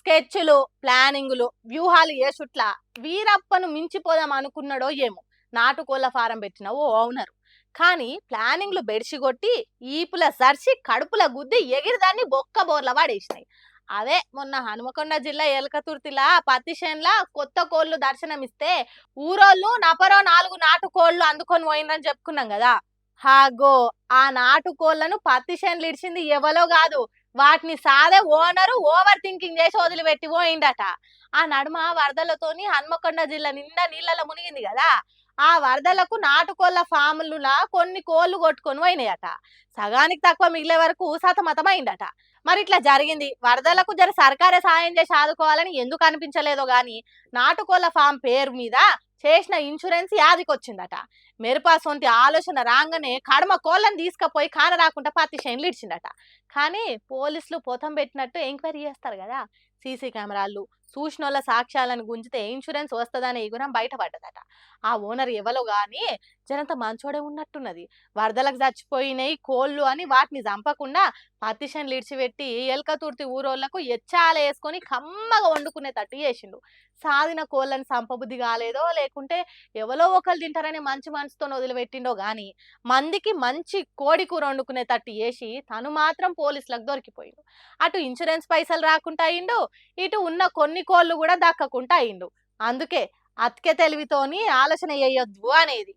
స్కెచ్లు, ప్లానింగులు, వ్యూహాలు ఏసుట్లా వీరప్పను మించిపోదాం అనుకున్నాడో ఏమో నాటుకోళ్ల ఫారం పెట్టిన ఓ ఓనరు. కానీ ప్లానింగ్లు బెడిసిగొట్టి ఈపుల సర్చి కడుపుల గుద్ది ఎగిరిదాన్ని బొక్క బోర్ల పడేసినాయి. అదే మొన్న హనుమకొండ జిల్లా ఎలకతుర్తిలా పత్తి చేనులా కొత్త కోళ్లు దర్శనమిస్తే ఊరోళ్ళు నపరో 4 నాటుకోళ్లు అందుకొని పోయిందని చెప్పుకున్నాం కదా. హాగో ఆ నాటుకోళ్లను పత్తి చేనులు ఇడిచింది ఎవలో కాదు, వాటిని సాదే ఓనరు ఓవర్ థింకింగ్ చేసి వదిలిపెట్టి పోయిండట. ఆ నడుమ వరదలతోని హన్మకొండ జిల్లా నిండా నీళ్ళలో మునిగింది కదా. ఆ వరదలకు నాటుకోళ్ల ఫాములులా కొన్ని కోళ్లు కొట్టుకొని పోయినాయట. సగానికి తక్కువ మిగిలే వరకు సతమతమైందట. మరి ఇట్లా జరిగింది, వరదలకు జర సర్కారే సాయం చేసి ఆదుకోవాలని ఎందుకు అనిపించలేదో గాని నాటుకోళ్ల ఫామ్ పేరు మీద చేసిన ఇన్సూరెన్స్ యాదికొచ్చిందట. మెరుపా సొంటి ఆలోచన రాగానే కడమ కోళ్ళని తీసుకుపోయి కాన రాకుండా పత్తి చేనులు ఇడిచిందట. కానీ పోలీసులు పొతం పెట్టినట్టు ఎంక్వైరీ చేస్తారు కదా. సీసీ కెమెరాలు చూసినోళ్ళ సాక్ష్యాలను గుంజితే ఇన్సూరెన్స్ వస్తుందనే ఎగురం బయటపడ్డదట. ఆ ఓనర్ ఎవలో గాని జనంత మంచోడే ఉన్నట్టున్నది. వరదలకు చచ్చిపోయినాయి కోళ్ళు అని వాటిని చంపకుండా పత్తి చేనులు ఇడిచిపెట్టి ఎల్కతుర్తి ఊరోళ్లకు ఎచ్చాల వేసుకొని కమ్మగా వండుకునేటట్టు చేసిండు. సాదిన కోళ్ళని చంపబుద్ధి కాలేదో లేకుంటే ఎవరో ఒకరు తింటారని మంచి మనసుతో వదిలిపెట్టిండో గాని మందికి మంచి కోడి కూర వండుకునేటట్టు చేసి తను మాత్రం పోలీసులకు దొరికిపోయిండు. అటు ఇన్సూరెన్స్ పైసలు రాకుండా అయిండు, ఇటు ఉన్న కొన్ని కోళ్ళు కూడా దక్కకుండా అయిండు. అందుకే అతికే తెలివితోని ఆలోచన చేయొద్దు అనేది.